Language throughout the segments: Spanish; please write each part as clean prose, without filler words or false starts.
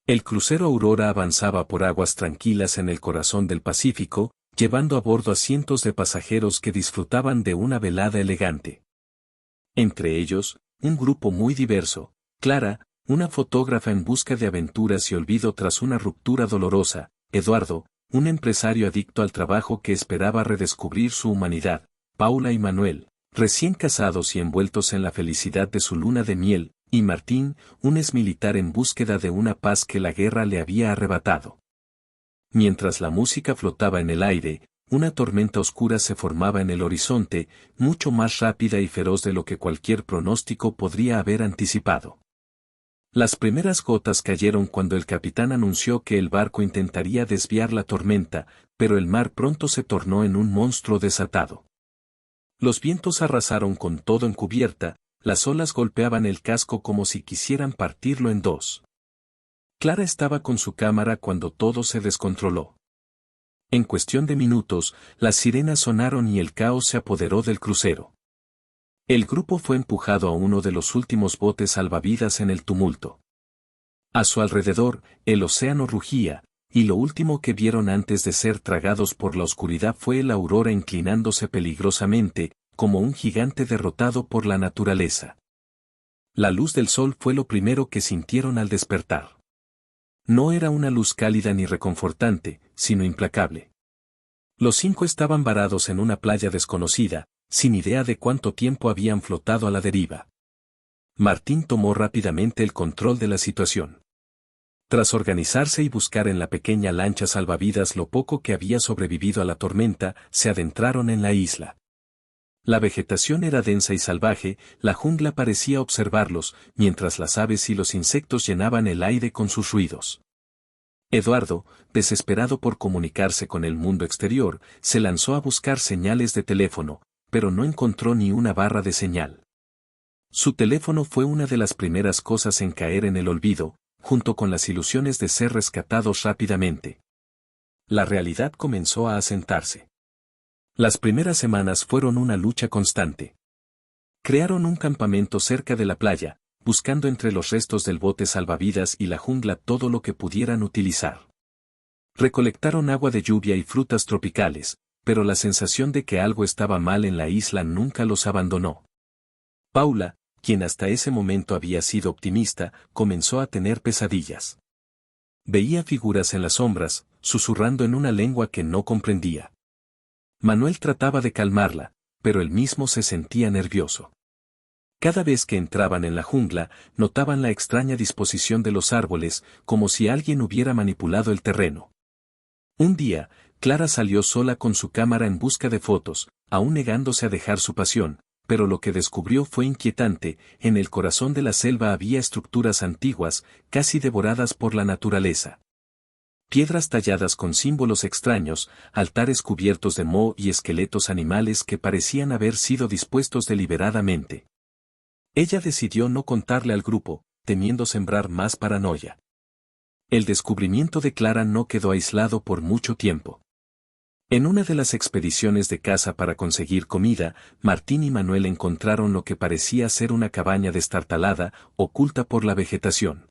El crucero Aurora avanzaba por aguas tranquilas en el corazón del Pacífico, llevando a bordo a cientos de pasajeros que disfrutaban de una velada elegante. Entre ellos, un grupo muy diverso: Clara, una fotógrafa en busca de aventuras y olvido tras una ruptura dolorosa; Eduardo, un empresario adicto al trabajo que esperaba redescubrir su humanidad; Paula y Manuel, recién casados y envueltos en la felicidad de su luna de miel; y Martín, un exmilitar en búsqueda de una paz que la guerra le había arrebatado. Mientras la música flotaba en el aire, una tormenta oscura se formaba en el horizonte, mucho más rápida y feroz de lo que cualquier pronóstico podría haber anticipado. Las primeras gotas cayeron cuando el capitán anunció que el barco intentaría desviar la tormenta, pero el mar pronto se tornó en un monstruo desatado. Los vientos arrasaron con todo en cubierta, las olas golpeaban el casco como si quisieran partirlo en dos. Clara estaba con su cámara cuando todo se descontroló. En cuestión de minutos, las sirenas sonaron y el caos se apoderó del crucero. El grupo fue empujado a uno de los últimos botes salvavidas en el tumulto. A su alrededor, el océano rugía, y lo último que vieron antes de ser tragados por la oscuridad fue la aurora inclinándose peligrosamente, como un gigante derrotado por la naturaleza. La luz del sol fue lo primero que sintieron al despertar. No era una luz cálida ni reconfortante, sino implacable. Los 5 estaban varados en una playa desconocida, sin idea de cuánto tiempo habían flotado a la deriva. Martín tomó rápidamente el control de la situación. Tras organizarse y buscar en la pequeña lancha salvavidas lo poco que había sobrevivido a la tormenta, se adentraron en la isla. La vegetación era densa y salvaje, la jungla parecía observarlos, mientras las aves y los insectos llenaban el aire con sus ruidos. Eduardo, desesperado por comunicarse con el mundo exterior, se lanzó a buscar señales de teléfono, pero no encontró ni una barra de señal. Su teléfono fue una de las primeras cosas en caer en el olvido, junto con las ilusiones de ser rescatados rápidamente. La realidad comenzó a asentarse. Las primeras semanas fueron una lucha constante. Crearon un campamento cerca de la playa, buscando entre los restos del bote salvavidas y la jungla todo lo que pudieran utilizar. Recolectaron agua de lluvia y frutas tropicales, pero la sensación de que algo estaba mal en la isla nunca los abandonó. Paula, quien hasta ese momento había sido optimista, comenzó a tener pesadillas. Veía figuras en las sombras, susurrando en una lengua que no comprendía. Manuel trataba de calmarla, pero él mismo se sentía nervioso. Cada vez que entraban en la jungla, notaban la extraña disposición de los árboles, como si alguien hubiera manipulado el terreno. Un día, Clara salió sola con su cámara en busca de fotos, aún negándose a dejar su pasión, pero lo que descubrió fue inquietante: en el corazón de la selva había estructuras antiguas, casi devoradas por la naturaleza. Piedras talladas con símbolos extraños, altares cubiertos de moho y esqueletos animales que parecían haber sido dispuestos deliberadamente. Ella decidió no contarle al grupo, temiendo sembrar más paranoia. El descubrimiento de Clara no quedó aislado por mucho tiempo. En una de las expediciones de caza para conseguir comida, Martín y Manuel encontraron lo que parecía ser una cabaña destartalada, oculta por la vegetación.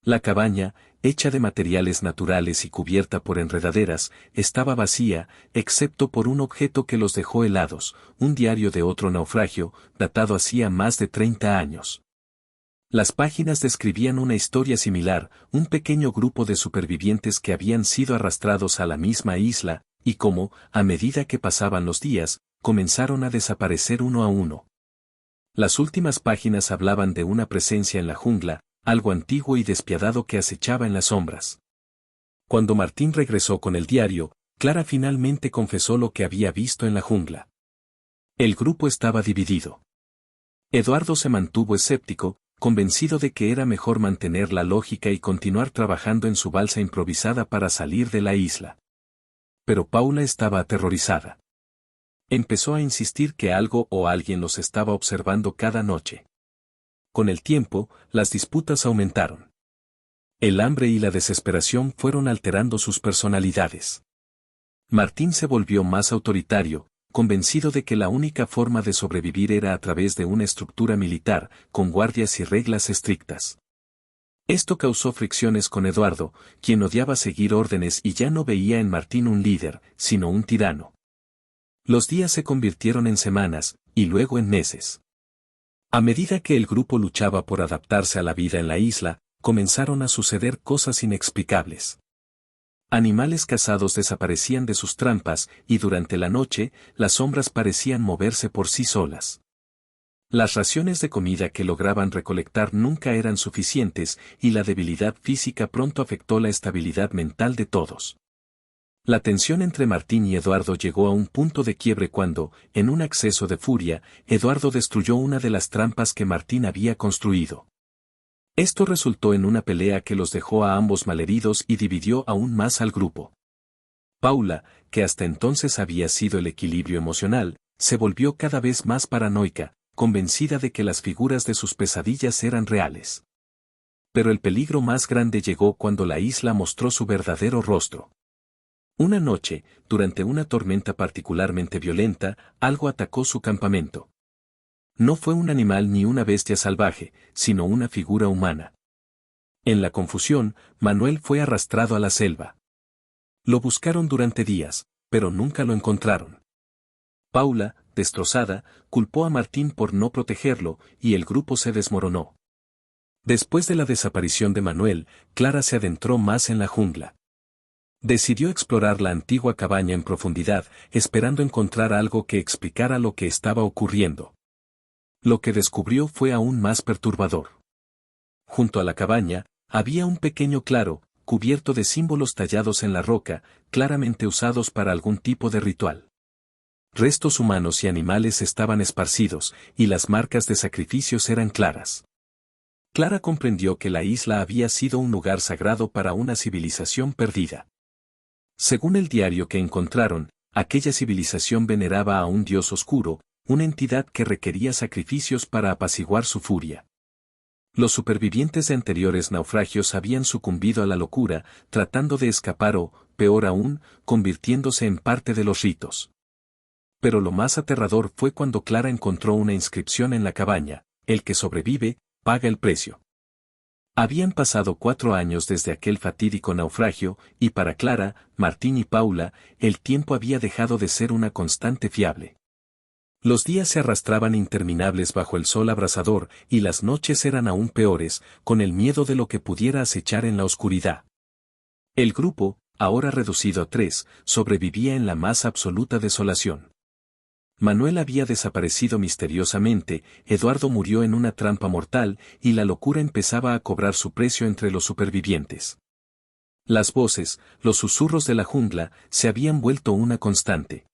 La cabaña, hecha de materiales naturales y cubierta por enredaderas, estaba vacía, excepto por un objeto que los dejó helados: un diario de otro naufragio, datado hacía más de 30 años. Las páginas describían una historia similar: un pequeño grupo de supervivientes que habían sido arrastrados a la misma isla, y cómo, a medida que pasaban los días, comenzaron a desaparecer uno a uno. Las últimas páginas hablaban de una presencia en la jungla, algo antiguo y despiadado que acechaba en las sombras. Cuando Martín regresó con el diario, Clara finalmente confesó lo que había visto en la jungla. El grupo estaba dividido. Eduardo se mantuvo escéptico, convencido de que era mejor mantener la lógica y continuar trabajando en su balsa improvisada para salir de la isla. Pero Paula estaba aterrorizada. Empezó a insistir que algo o alguien los estaba observando cada noche. Con el tiempo, las disputas aumentaron. El hambre y la desesperación fueron alterando sus personalidades. Martín se volvió más autoritario, convencido de que la única forma de sobrevivir era a través de una estructura militar, con guardias y reglas estrictas. Esto causó fricciones con Eduardo, quien odiaba seguir órdenes y ya no veía en Martín un líder, sino un tirano. Los días se convirtieron en semanas, y luego en meses. A medida que el grupo luchaba por adaptarse a la vida en la isla, comenzaron a suceder cosas inexplicables. Animales cazados desaparecían de sus trampas, y durante la noche, las sombras parecían moverse por sí solas. Las raciones de comida que lograban recolectar nunca eran suficientes, y la debilidad física pronto afectó la estabilidad mental de todos. La tensión entre Martín y Eduardo llegó a un punto de quiebre cuando, en un acceso de furia, Eduardo destruyó una de las trampas que Martín había construido. Esto resultó en una pelea que los dejó a ambos malheridos y dividió aún más al grupo. Paula, que hasta entonces había sido el equilibrio emocional, se volvió cada vez más paranoica, convencida de que las figuras de sus pesadillas eran reales. Pero el peligro más grande llegó cuando la isla mostró su verdadero rostro. Una noche, durante una tormenta particularmente violenta, algo atacó su campamento. No fue un animal ni una bestia salvaje, sino una figura humana. En la confusión, Manuel fue arrastrado a la selva. Lo buscaron durante días, pero nunca lo encontraron. Paula, destrozada, culpó a Martín por no protegerlo, y el grupo se desmoronó. Después de la desaparición de Manuel, Clara se adentró más en la jungla. Decidió explorar la antigua cabaña en profundidad, esperando encontrar algo que explicara lo que estaba ocurriendo. Lo que descubrió fue aún más perturbador. Junto a la cabaña, había un pequeño claro, cubierto de símbolos tallados en la roca, claramente usados para algún tipo de ritual. Restos humanos y animales estaban esparcidos, y las marcas de sacrificios eran claras. Clara comprendió que la isla había sido un lugar sagrado para una civilización perdida. Según el diario que encontraron, aquella civilización veneraba a un dios oscuro, una entidad que requería sacrificios para apaciguar su furia. Los supervivientes de anteriores naufragios habían sucumbido a la locura, tratando de escapar o, peor aún, convirtiéndose en parte de los ritos. Pero lo más aterrador fue cuando Clara encontró una inscripción en la cabaña: el que sobrevive, paga el precio. Habían pasado 4 años desde aquel fatídico naufragio, y para Clara, Martín y Paula, el tiempo había dejado de ser una constante fiable. Los días se arrastraban interminables bajo el sol abrasador, y las noches eran aún peores, con el miedo de lo que pudiera acechar en la oscuridad. El grupo, ahora reducido a 3, sobrevivía en la más absoluta desolación. Manuel había desaparecido misteriosamente, Eduardo murió en una trampa mortal, y la locura empezaba a cobrar su precio entre los supervivientes. Las voces, los susurros de la jungla, se habían vuelto una constante.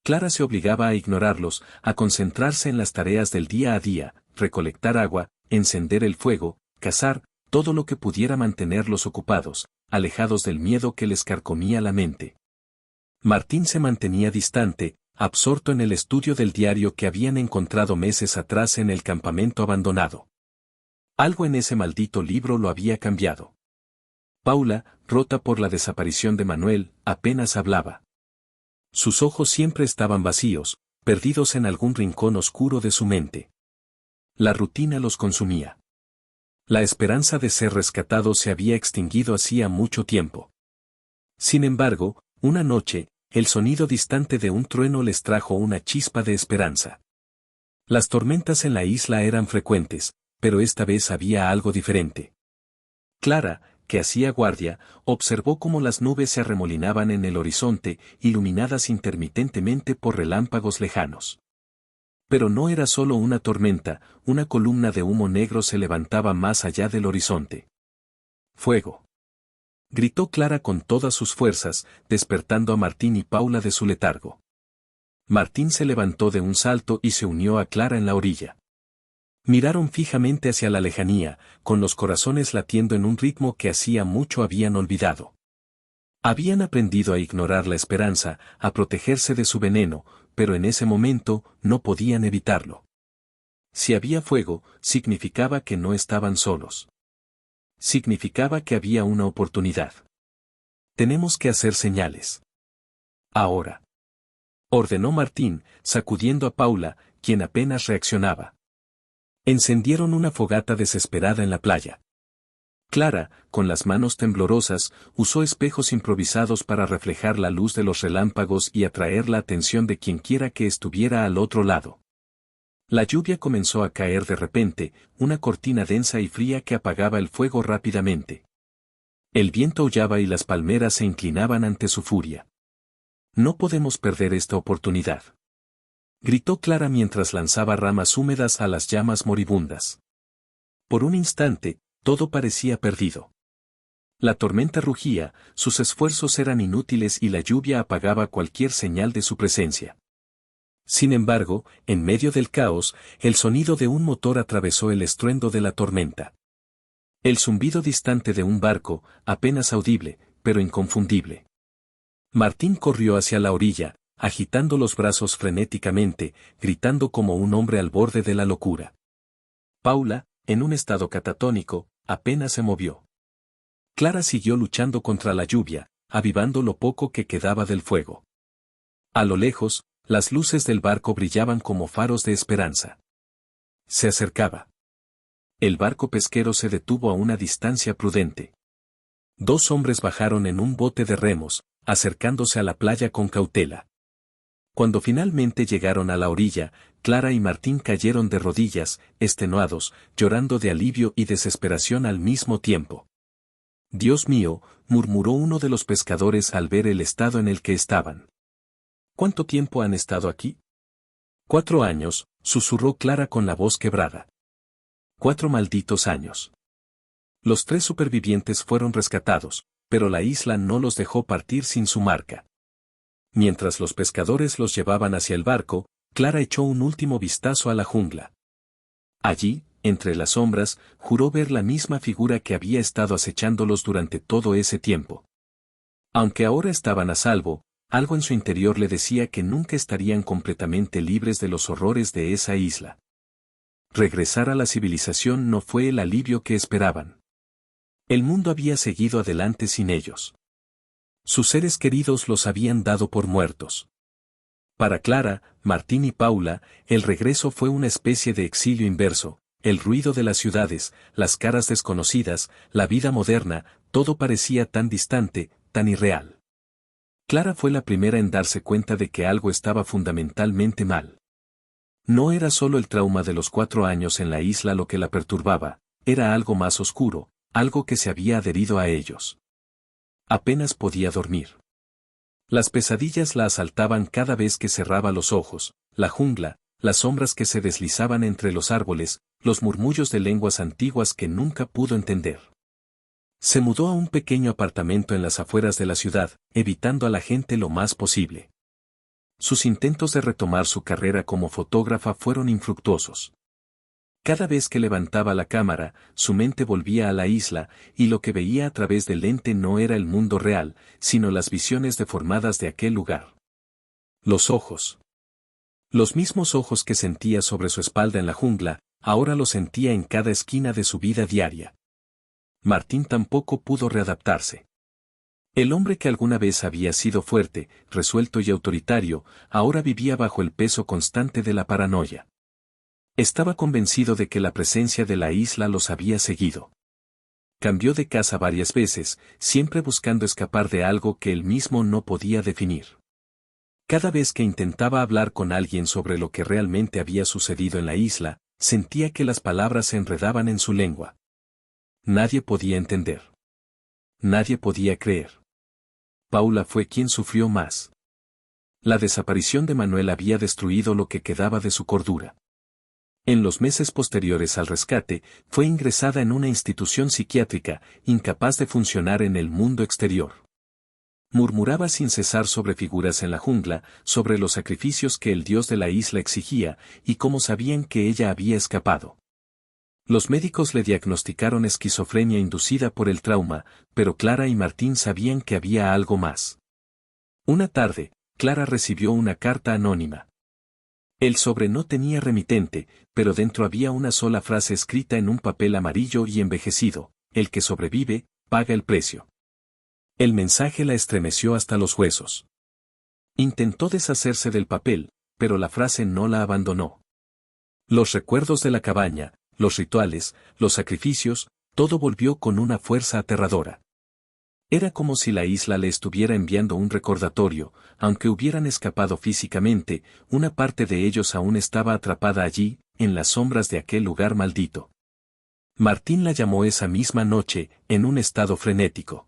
Clara se obligaba a ignorarlos, a concentrarse en las tareas del día a día: recolectar agua, encender el fuego, cazar, todo lo que pudiera mantenerlos ocupados, alejados del miedo que les carcomía la mente. Martín se mantenía distante, absorto en el estudio del diario que habían encontrado meses atrás en el campamento abandonado. Algo en ese maldito libro lo había cambiado. Paula, rota por la desaparición de Manuel, apenas hablaba. Sus ojos siempre estaban vacíos, perdidos en algún rincón oscuro de su mente. La rutina los consumía. La esperanza de ser rescatados se había extinguido hacía mucho tiempo. Sin embargo, una noche, el sonido distante de un trueno les trajo una chispa de esperanza. Las tormentas en la isla eran frecuentes, pero esta vez había algo diferente. Clara, que hacía guardia, observó cómo las nubes se arremolinaban en el horizonte, iluminadas intermitentemente por relámpagos lejanos. Pero no era solo una tormenta, una columna de humo negro se levantaba más allá del horizonte. ¡Fuego!, gritó Clara con todas sus fuerzas, despertando a Martín y Paula de su letargo. Martín se levantó de un salto y se unió a Clara en la orilla. Miraron fijamente hacia la lejanía, con los corazones latiendo en un ritmo que hacía mucho habían olvidado. Habían aprendido a ignorar la esperanza, a protegerse de su veneno, pero en ese momento no podían evitarlo. Si había fuego, significaba que no estaban solos. Significaba que había una oportunidad. Tenemos que hacer señales. Ahora, ordenó Martín, sacudiendo a Paula, quien apenas reaccionaba. Encendieron una fogata desesperada en la playa. Clara, con las manos temblorosas, usó espejos improvisados para reflejar la luz de los relámpagos y atraer la atención de quienquiera que estuviera al otro lado. La lluvia comenzó a caer de repente, una cortina densa y fría que apagaba el fuego rápidamente. El viento aullaba y las palmeras se inclinaban ante su furia. No podemos perder esta oportunidad, gritó Clara mientras lanzaba ramas húmedas a las llamas moribundas. Por un instante, todo parecía perdido. La tormenta rugía, sus esfuerzos eran inútiles y la lluvia apagaba cualquier señal de su presencia. Sin embargo, en medio del caos, el sonido de un motor atravesó el estruendo de la tormenta. El zumbido distante de un barco, apenas audible, pero inconfundible. Martín corrió hacia la orilla, agitando los brazos frenéticamente, gritando como un hombre al borde de la locura. Paula, en un estado catatónico, apenas se movió. Clara siguió luchando contra la lluvia, avivando lo poco que quedaba del fuego. A lo lejos, las luces del barco brillaban como faros de esperanza. Se acercaba. El barco pesquero se detuvo a una distancia prudente. 2 hombres bajaron en un bote de remos, acercándose a la playa con cautela. Cuando finalmente llegaron a la orilla, Clara y Martín cayeron de rodillas, extenuados, llorando de alivio y desesperación al mismo tiempo. «Dios mío», murmuró uno de los pescadores al ver el estado en el que estaban. «¿Cuánto tiempo han estado aquí?» 4 años, susurró Clara con la voz quebrada. 4 malditos años. Los 3 supervivientes fueron rescatados, pero la isla no los dejó partir sin su marca. Mientras los pescadores los llevaban hacia el barco, Clara echó un último vistazo a la jungla. Allí, entre las sombras, juró ver la misma figura que había estado acechándolos durante todo ese tiempo. Aunque ahora estaban a salvo, algo en su interior le decía que nunca estarían completamente libres de los horrores de esa isla. Regresar a la civilización no fue el alivio que esperaban. El mundo había seguido adelante sin ellos. Sus seres queridos los habían dado por muertos. Para Clara, Martín y Paula, el regreso fue una especie de exilio inverso, el ruido de las ciudades, las caras desconocidas, la vida moderna, todo parecía tan distante, tan irreal. Clara fue la primera en darse cuenta de que algo estaba fundamentalmente mal. No era solo el trauma de los 4 años en la isla lo que la perturbaba, era algo más oscuro, algo que se había adherido a ellos. Apenas podía dormir. Las pesadillas la asaltaban cada vez que cerraba los ojos, la jungla, las sombras que se deslizaban entre los árboles, los murmullos de lenguas antiguas que nunca pudo entender. Se mudó a un pequeño apartamento en las afueras de la ciudad, evitando a la gente lo más posible. Sus intentos de retomar su carrera como fotógrafa fueron infructuosos. Cada vez que levantaba la cámara, su mente volvía a la isla, y lo que veía a través del lente no era el mundo real, sino las visiones deformadas de aquel lugar. Los ojos. Los mismos ojos que sentía sobre su espalda en la jungla, ahora los sentía en cada esquina de su vida diaria. Martín tampoco pudo readaptarse. El hombre que alguna vez había sido fuerte, resuelto y autoritario, ahora vivía bajo el peso constante de la paranoia. Estaba convencido de que la presencia de la isla los había seguido. Cambió de casa varias veces, siempre buscando escapar de algo que él mismo no podía definir. Cada vez que intentaba hablar con alguien sobre lo que realmente había sucedido en la isla, sentía que las palabras se enredaban en su lengua. Nadie podía entender. Nadie podía creer. Paula fue quien sufrió más. La desaparición de Manuel había destruido lo que quedaba de su cordura. En los meses posteriores al rescate, fue ingresada en una institución psiquiátrica, incapaz de funcionar en el mundo exterior. Murmuraba sin cesar sobre figuras en la jungla, sobre los sacrificios que el dios de la isla exigía, y cómo sabían que ella había escapado. Los médicos le diagnosticaron esquizofrenia inducida por el trauma, pero Clara y Martín sabían que había algo más. Una tarde, Clara recibió una carta anónima. El sobre no tenía remitente, pero dentro había una sola frase escrita en un papel amarillo y envejecido: el que sobrevive, paga el precio. El mensaje la estremeció hasta los huesos. Intentó deshacerse del papel, pero la frase no la abandonó. Los recuerdos de la cabaña, los rituales, los sacrificios, Todo volvió con una fuerza aterradora. Era como si la isla le estuviera enviando un recordatorio, aunque hubieran escapado físicamente, una parte de ellos aún estaba atrapada allí, en las sombras de aquel lugar maldito. Martín la llamó esa misma noche, en un estado frenético.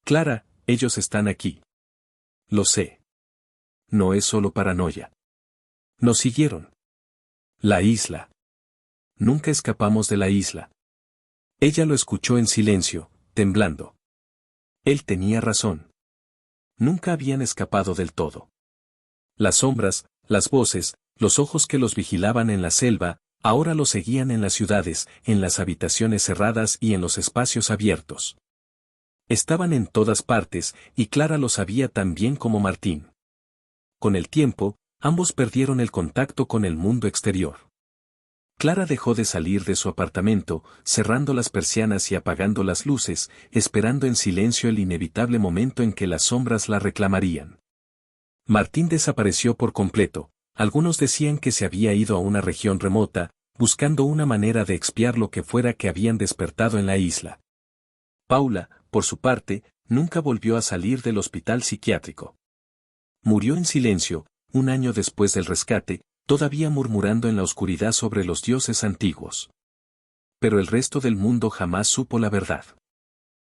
Clara, ellos están aquí. Lo sé. No es solo paranoia. Nos siguieron. La isla. Nunca escapamos de la isla. Ella lo escuchó en silencio, temblando. Él tenía razón. Nunca habían escapado del todo. Las sombras, las voces, los ojos que los vigilaban en la selva, ahora los seguían en las ciudades, en las habitaciones cerradas y en los espacios abiertos. Estaban en todas partes, y Clara lo sabía tan bien como Martín. Con el tiempo, ambos perdieron el contacto con el mundo exterior. Clara dejó de salir de su apartamento, cerrando las persianas y apagando las luces, esperando en silencio el inevitable momento en que las sombras la reclamarían. Martín desapareció por completo. Algunos decían que se había ido a una región remota, buscando una manera de expiar lo que fuera que habían despertado en la isla. Paula, por su parte, nunca volvió a salir del hospital psiquiátrico. Murió en silencio, un año después del rescate, todavía murmurando en la oscuridad sobre los dioses antiguos. Pero el resto del mundo jamás supo la verdad.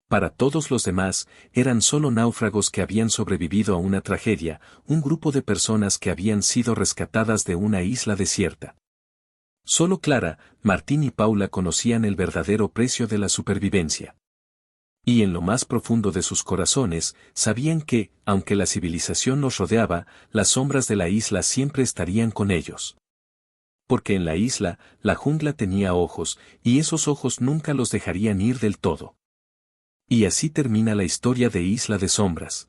Para todos los demás, eran solo náufragos que habían sobrevivido a una tragedia, un grupo de personas que habían sido rescatadas de una isla desierta. Solo Clara, Martín y Paula conocían el verdadero precio de la supervivencia. Y en lo más profundo de sus corazones, sabían que, aunque la civilización los rodeaba, las sombras de la isla siempre estarían con ellos. Porque en la isla, la jungla tenía ojos, y esos ojos nunca los dejarían ir del todo. Y así termina la historia de Isla de Sombras.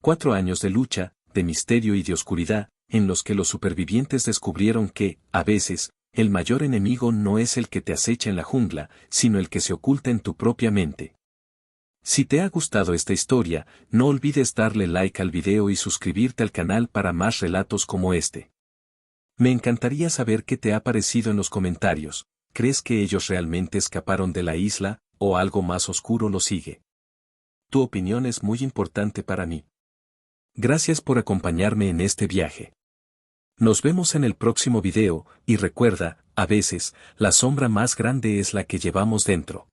4 años de lucha, de misterio y de oscuridad, en los que los supervivientes descubrieron que, a veces, el mayor enemigo no es el que te acecha en la jungla, sino el que se oculta en tu propia mente. Si te ha gustado esta historia, no olvides darle like al video y suscribirte al canal para más relatos como este. Me encantaría saber qué te ha parecido en los comentarios. ¿Crees que ellos realmente escaparon de la isla, o algo más oscuro los sigue? Tu opinión es muy importante para mí. Gracias por acompañarme en este viaje. Nos vemos en el próximo video, y recuerda, a veces, la sombra más grande es la que llevamos dentro.